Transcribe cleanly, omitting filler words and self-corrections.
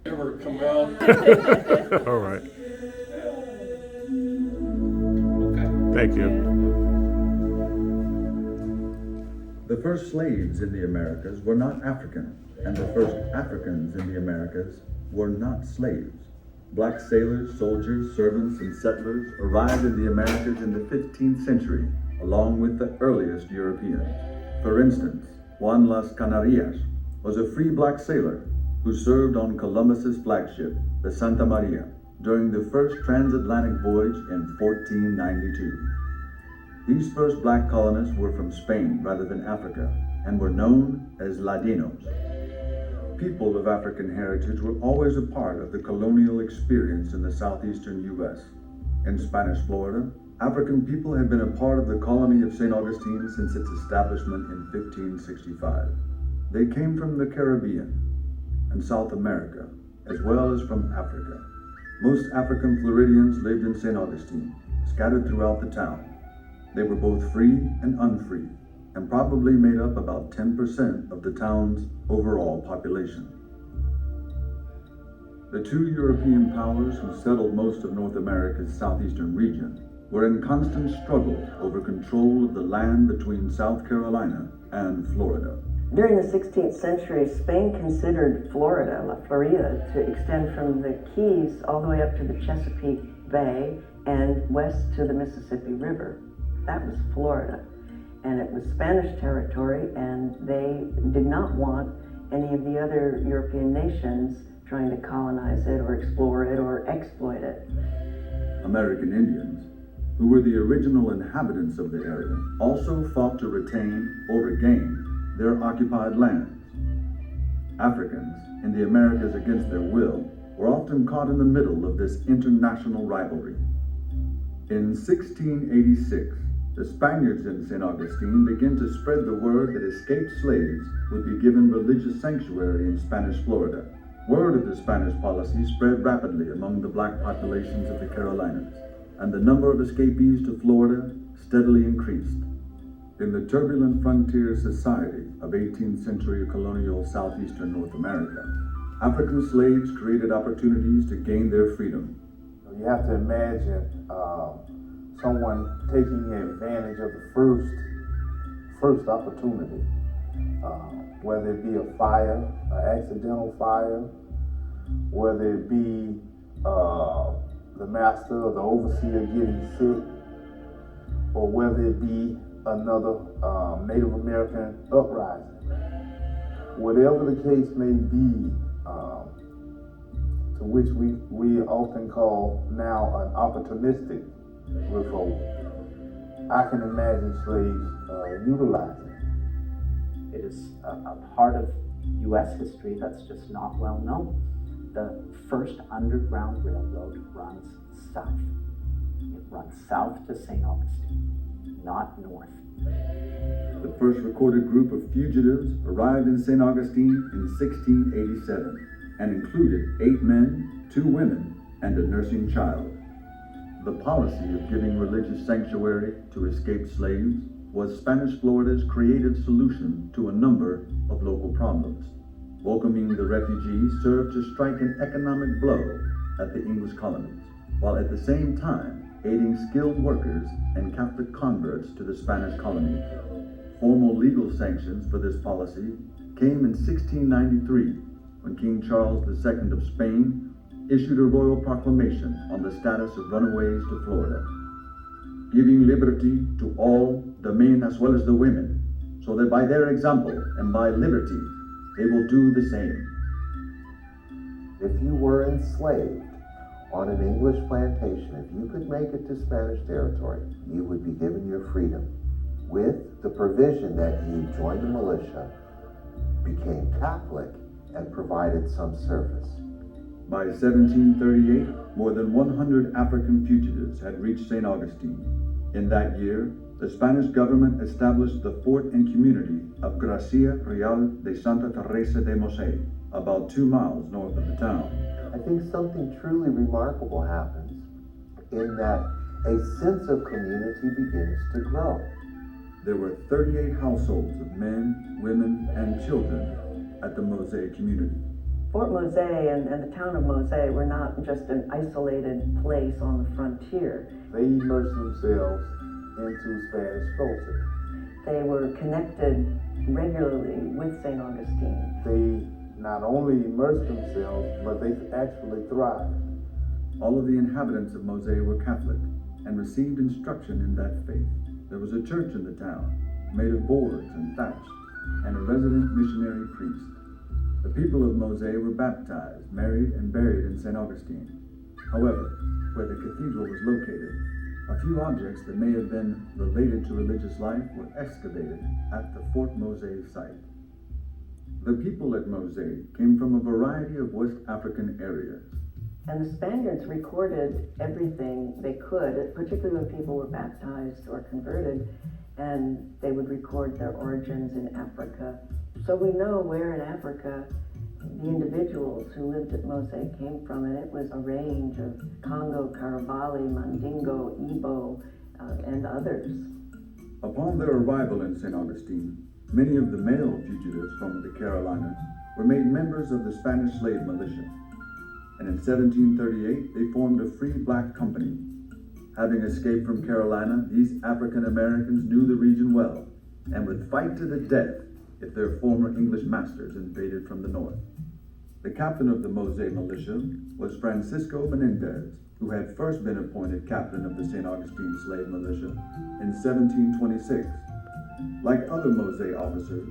Ever come out? All right. Okay. Thank you. The first slaves in the Americas were not African, and the first Africans in the Americas were not slaves. Black sailors, soldiers, servants, and settlers arrived in the Americas in the 15th century, along with the earliest Europeans. For instance, Juan Las Canarias was a free black sailor who served on Columbus's flagship, the Santa Maria, during the first transatlantic voyage in 1492. These first black colonists were from Spain rather than Africa and were known as Ladinos. People of African heritage were always a part of the colonial experience in the southeastern U.S. In Spanish Florida, African people had been a part of the colony of St. Augustine since its establishment in 1565. They came from the Caribbean and South America, as well as from Africa. Most African Floridians lived in St. Augustine, scattered throughout the town. They were both free and unfree, and probably made up about 10% of the town's overall population. The two European powers who settled most of North America's southeastern region were in constant struggle over control of the land between South Carolina and Florida. During the 16th century, Spain considered Florida, La Florida, to extend from the Keys all the way up to the Chesapeake Bay and west to the Mississippi River. That was Florida, and it was Spanish territory, and they did not want any of the other European nations trying to colonize it or explore it or exploit it. American Indians, who were the original inhabitants of the area, also fought to retain or regain their occupied lands. Africans in the Americas against their will were often caught in the middle of this international rivalry. In 1686, the Spaniards in St. Augustine began to spread the word that escaped slaves would be given religious sanctuary in Spanish Florida. Word of the Spanish policy spread rapidly among the black populations of the Carolinas, and the number of escapees to Florida steadily increased. In the turbulent frontier society of 18th century colonial southeastern North America, African slaves created opportunities to gain their freedom. You have to imagine someone taking advantage of the first opportunity, whether it be a fire, an accidental fire, whether it be the master or the overseer getting sick, or whether it be another Native American uprising. Whatever the case may be, to which we often call now an opportunistic revolt, I can imagine slaves utilizing. It is a part of U.S. history that's just not well known. The first underground railroad runs south. It runs south to St. Augustine, not north. The first recorded group of fugitives arrived in St. Augustine in 1687 and included 8 men, 2 women, and a nursing child. The policy of giving religious sanctuary to escaped slaves was Spanish Florida's creative solution to a number of local problems. Welcoming the refugees served to strike an economic blow at the English colonies, while at the same time aiding skilled workers and Catholic converts to the Spanish colonies. Formal legal sanctions for this policy came in 1693, when King Charles II of Spain issued a royal proclamation on the status of runaways to Florida, giving liberty to all, the men as well as the women, so that by their example and by liberty, they will do the same. If you were enslaved on an English plantation, if you could make it to Spanish territory, you would be given your freedom with the provision that you joined the militia, became Catholic, and provided some service. By 1738, more than 100 African fugitives had reached St. Augustine. In that year, the Spanish government established the fort and community of Gracia Real de Santa Teresa de Moze, about 2 miles north of the town. I think something truly remarkable happens in that a sense of community begins to grow. There were 38 households of men, women, and children at the Moze community. Fort Moze and the town of Moze were not just an isolated place on the frontier. They immersed themselves into Spanish culture. They were connected regularly with St. Augustine. They not only immersed themselves, but they actually thrived. All of the inhabitants of Moze were Catholic and received instruction in that faith. There was a church in the town, made of boards and thatch, and a resident missionary priest. The people of Moze were baptized, married, and buried in St. Augustine. However, where the cathedral was located, a few objects that may have been related to religious life were excavated at the Fort Moze site. The people at Moze came from a variety of West African areas. And the Spaniards recorded everything they could, particularly when people were baptized or converted, and they would record their origins in Africa. So we know where in Africa the individuals who lived at Moze came from, and it was a range of Congo, Caravali, Mandingo, Igbo, and others. Upon their arrival in St. Augustine, many of the male fugitives from the Carolinas were made members of the Spanish slave militia. And in 1738, they formed a free black company. Having escaped from Carolina, these African Americans knew the region well and would fight to the death if their former English masters invaded from the north. The captain of the Moze militia was Francisco Menendez, who had first been appointed captain of the St. Augustine slave militia in 1726. Like other Moze officers,